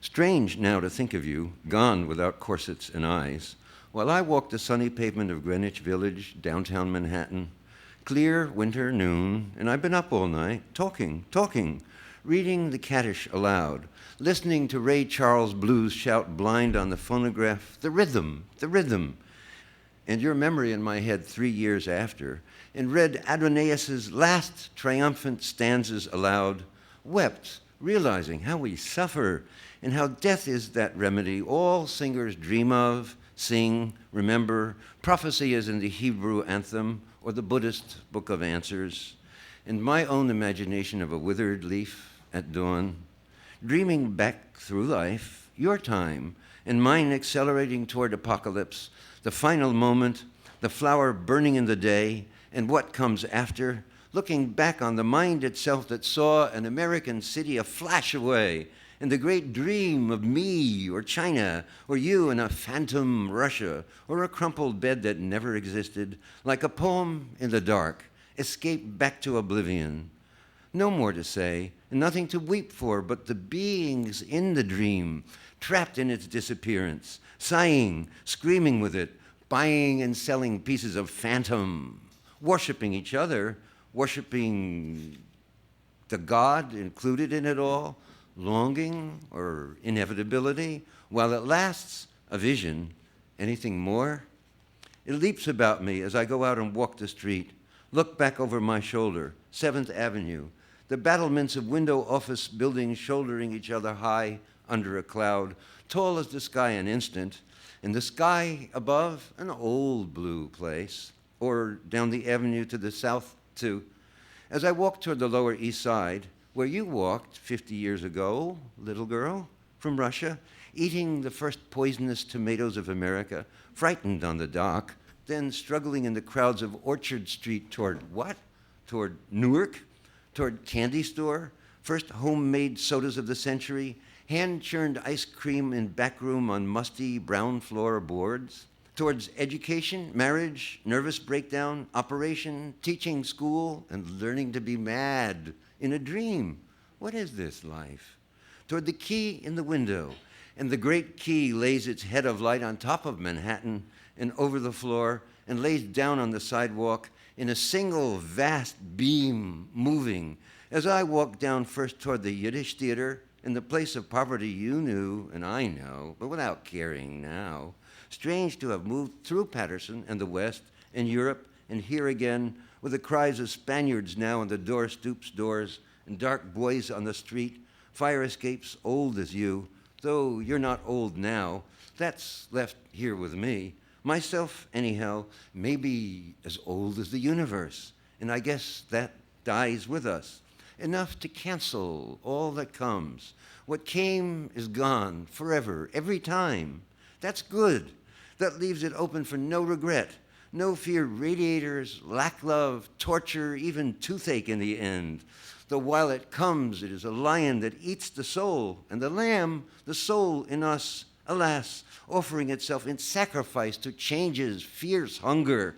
Strange now to think of you, gone without corsets and eyes, while I walk the sunny pavement of Greenwich Village, downtown Manhattan. Clear winter noon, and I've been up all night, talking, reading the Kaddish aloud, listening to Ray Charles blues shout blind on the phonograph, the rhythm, and your memory in my head 3 years after, and read Adonaius's last triumphant stanzas aloud, wept, realizing how we suffer and how death is that remedy all singers dream of, sing, remember. Prophecy is in the Hebrew anthem or the Buddhist Book of Answers, and my own imagination of a withered leaf at dawn, dreaming back through life, your time, and mine accelerating toward apocalypse, the final moment, the flower burning in the day, and what comes after, looking back on the mind itself that saw an American city a flash away, and the great dream of me or China or you in a phantom Russia or a crumpled bed that never existed, like a poem in the dark, escape back to oblivion. No more to say, and nothing to weep for but the beings in the dream, trapped in its disappearance, sighing, screaming with it, buying and selling pieces of phantom, worshiping each other, worshiping the God included in it all, longing or inevitability, while it lasts, a vision. Anything more? It leaps about me as I go out and walk the street, look back over my shoulder, 7th Avenue, the battlements of window office buildings shouldering each other high under a cloud, tall as the sky an instant, and the sky above, an old blue place, or down the avenue to the south, too. As I walk toward the Lower East Side, where you walked 50 years ago, little girl, from Russia, eating the first poisonous tomatoes of America, frightened on the dock, then struggling in the crowds of Orchard Street toward what? Toward Newark? Toward candy store? First homemade sodas of the century? Hand-churned ice cream in back room on musty brown floor boards? Towards education, marriage, nervous breakdown, operation, teaching school, and learning to be mad in a dream. What is this life? Toward the key in the window, and the great key lays its head of light on top of Manhattan and over the floor and lays down on the sidewalk in a single vast beam moving. As I walk down first toward the Yiddish theater, in the place of poverty you knew and I know, but without caring now. Strange to have moved through Patterson and the West and Europe and here again with the cries of Spaniards now on the door stoops doors and dark boys on the street, fire escapes old as you, though you're not old now. That's left here with me. Myself, anyhow, maybe as old as the universe, and I guess that dies with us. Enough to cancel all that comes. What came is gone forever, every time. That's good. That leaves it open for no regret, no fear radiators, lack love, torture, even toothache in the end. Though while it comes, it is a lion that eats the soul, and the lamb, the soul in us, alas, offering itself in sacrifice to changes, fierce hunger,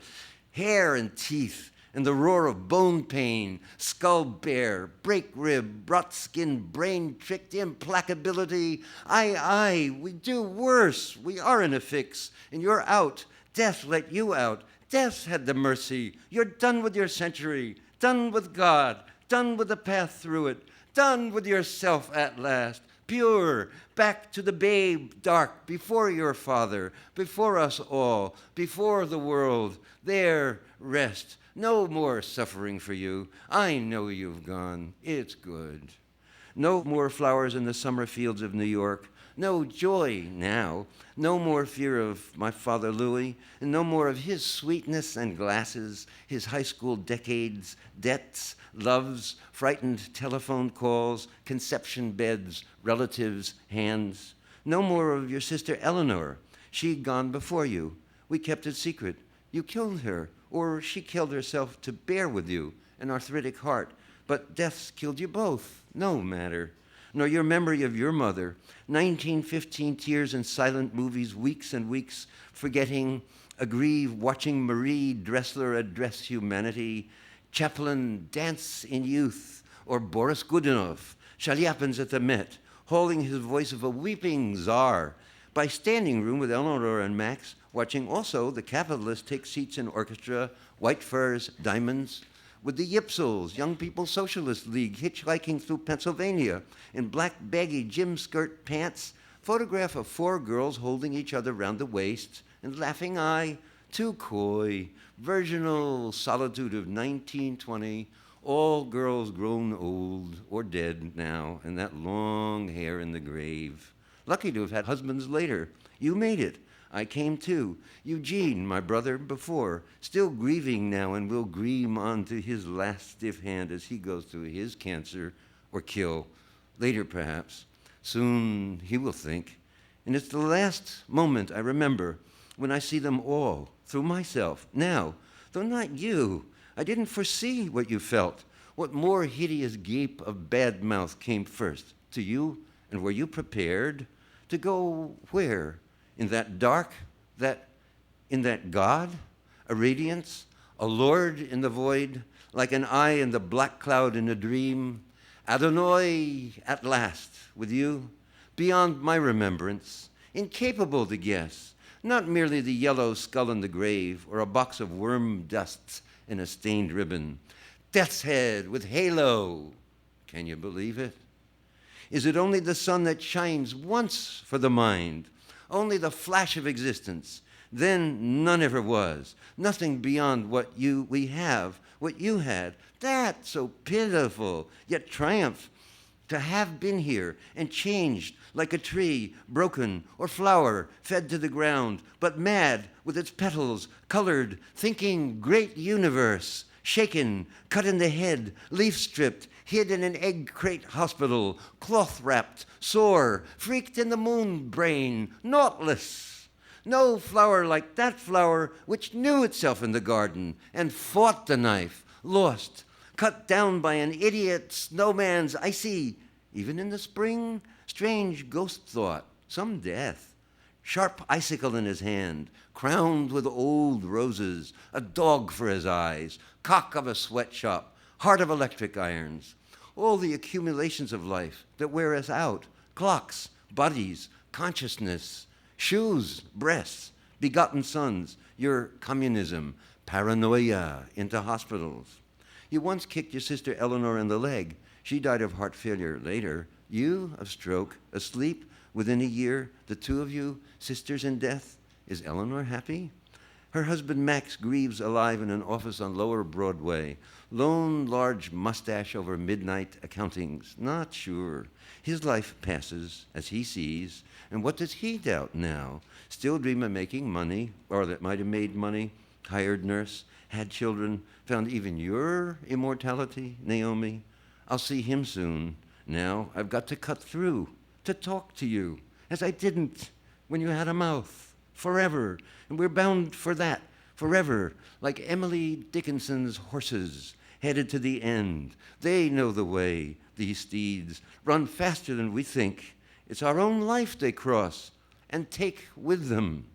hair and teeth, and the roar of bone pain, skull bare, break rib, rot skin, brain tricked implacability. Aye, we do worse. We are in a fix, and you're out. Death let you out. Death had the mercy. You're done with your century, done with God, done with the path through it, done with yourself at last. Pure, back to the babe, dark, before your father, before us all, before the world. There, rest. No more suffering for you. I know you've gone. It's good. No more flowers in the summer fields of New York. No joy now. No more fear of my father Louis, and no more of his sweetness and glasses, his high school decades, debts, loves, frightened telephone calls, conception beds, relatives' hands. No more of your sister Eleanor. She'd gone before you. We kept it secret. You killed her, or she killed herself to bear with you an arthritic heart. But death's killed you both. No matter. Nor your memory of your mother. 1915 tears in silent movies, weeks and weeks, forgetting, aggrieved, watching Marie Dressler address humanity, Chaplin dance in youth, or Boris Godunov, Shaliapins at the Met, hauling his voice of a weeping czar, by standing room with Eleanor and Max, watching also the capitalists take seats in orchestra, white furs, diamonds, with the Yipsels, Young People's Socialist League, hitchhiking through Pennsylvania in black baggy gym skirt pants, photograph of 4 girls holding each other round the waists, and laughing eye, too coy, virginal solitude of 1920, all girls grown old or dead now, and that long hair in the grave. Lucky to have had husbands later. You made it. I came too. Eugene, my brother before, still grieving now and will grieve on to his last stiff hand as he goes through his cancer or kill. Later, perhaps. Soon he will think. And it's the last moment I remember when I see them all through myself. Now, though not you, I didn't foresee what you felt. What more hideous gape of bad mouth came first? To you? And were you prepared? To go where? In that dark, in that God, a radiance, a Lord in the void, like an eye in the black cloud in a dream, Adonai at last, with you, beyond my remembrance, incapable to guess, not merely the yellow skull in the grave or a box of worm dusts in a stained ribbon, death's head with halo. Can you believe it? Is it only the sun that shines once for the mind? Only the flash of existence. Then none ever was. Nothing beyond what we have, what you had. That so pitiful, yet triumph. To have been here and changed like a tree, broken, or flower fed to the ground, but mad with its petals, colored, thinking great universe, shaken, cut in the head, leaf stripped, hid in an egg crate hospital, cloth wrapped, sore, freaked in the moon brain, naughtless. No flower like that flower which knew itself in the garden and fought the knife, lost, cut down by an idiot snowman's icy, even in the spring, strange ghost thought, some death. Sharp icicle in his hand, crowned with old roses, a dog for his eyes, cock of a sweatshop, heart of electric irons. All the accumulations of life that wear us out, clocks, bodies, consciousness, shoes, breasts, begotten sons, your communism, paranoia into hospitals. You once kicked your sister Eleanor in the leg. She died of heart failure later. You of stroke, asleep within a year, the two of you, sisters in death. Is Eleanor happy? Her husband Max grieves alive in an office on Lower Broadway. Lone, large mustache over midnight accountings. Not sure. His life passes as he sees. And what does he doubt now? Still dream of making money, or that might have made money, hired nurse, had children, found even your immortality, Naomi? I'll see him soon. Now I've got to cut through, to talk to you, as I didn't when you had a mouth, forever. And we're bound for that, forever, like Emily Dickinson's horses, headed to the end. They know the way, these steeds, run faster than we think. It's our own life they cross and take with them.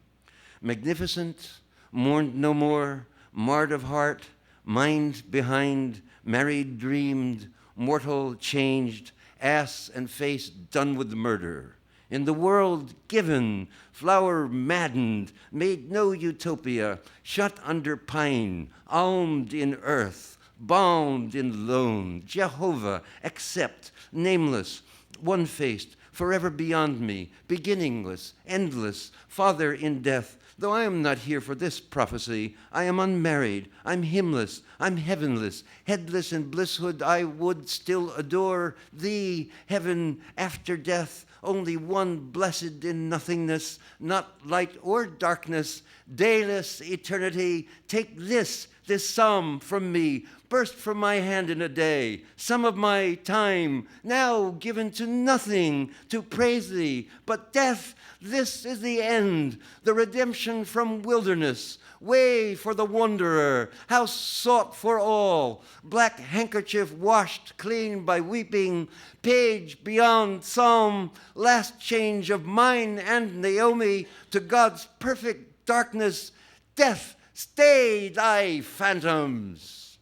Magnificent, mourned no more, marred of heart, mind behind, married dreamed, mortal changed, ass and face done with murder. In the world given, flower maddened, made no utopia, shut under pine, almed in earth, bound in lone, Jehovah, accept, nameless, one-faced, forever beyond me, beginningless, endless, Father in death. Though I am not here for this prophecy, I am unmarried, I'm hymnless, I'm heavenless, headless in blisshood, I would still adore thee, heaven after death, only one blessed in nothingness, not light or darkness, dayless eternity. Take this psalm from me, burst from my hand in a day, some of my time, now given to nothing, to praise thee. But death, this is the end, the redemption from wilderness, way for the wanderer, house sought for all, black handkerchief washed clean by weeping, page beyond psalm, last change of mine and Naomi to God's perfect darkness. Death, stay thy phantoms.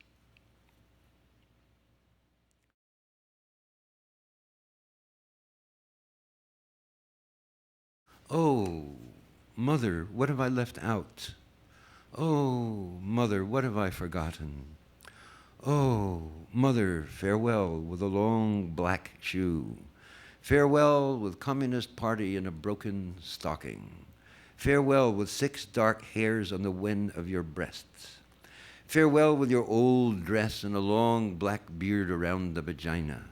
Oh, mother, what have I left out? Oh, mother, what have I forgotten? Oh, mother, farewell with a long black shoe. Farewell with Communist Party in a broken stocking. Farewell with 6 dark hairs on the wen of your breasts. Farewell with your old dress and a long black beard around the vagina.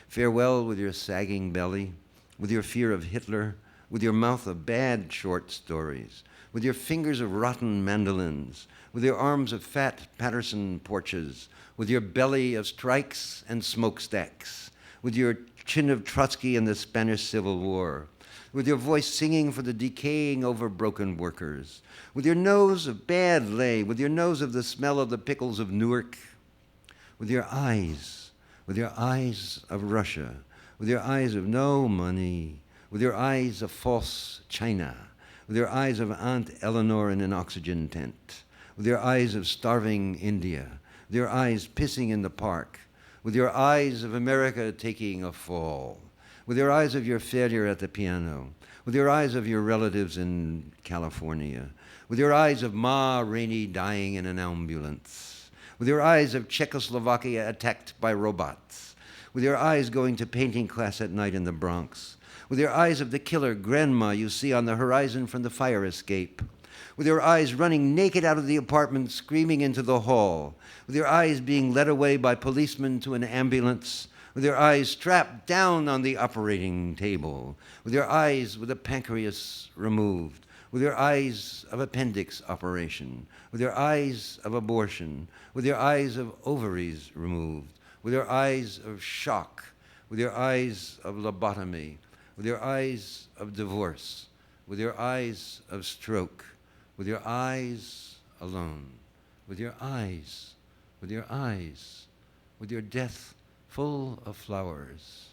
Farewell with your sagging belly, with your fear of Hitler, with your mouth of bad short stories, with your fingers of rotten mandolins, with your arms of fat Patterson porches, with your belly of strikes and smokestacks, with your chin of Trotsky and the Spanish Civil War, with your voice singing for the decaying, overbroken workers, with your nose of bad lay, with your nose of the smell of the pickles of Newark, with your eyes of Russia, with your eyes of no money, with your eyes of false China, with your eyes of Aunt Eleanor in an oxygen tent, with your eyes of starving India, with your eyes pissing in the park, with your eyes of America taking a fall, with your eyes of your failure at the piano, with your eyes of your relatives in California, with your eyes of Ma Rainey dying in an ambulance, with your eyes of Czechoslovakia attacked by robots, with your eyes going to painting class at night in the Bronx, with your eyes of the killer grandma you see on the horizon from the fire escape, with your eyes running naked out of the apartment, screaming into the hall, with your eyes being led away by policemen to an ambulance, with your eyes strapped down on the operating table, with your eyes with a pancreas removed, with your eyes of appendix operation, with your eyes of abortion, with your eyes of ovaries removed, with your eyes of shock, with your eyes of lobotomy, with your eyes of divorce, with your eyes of stroke, with your eyes alone, with your eyes, with your eyes, with your death full of flowers.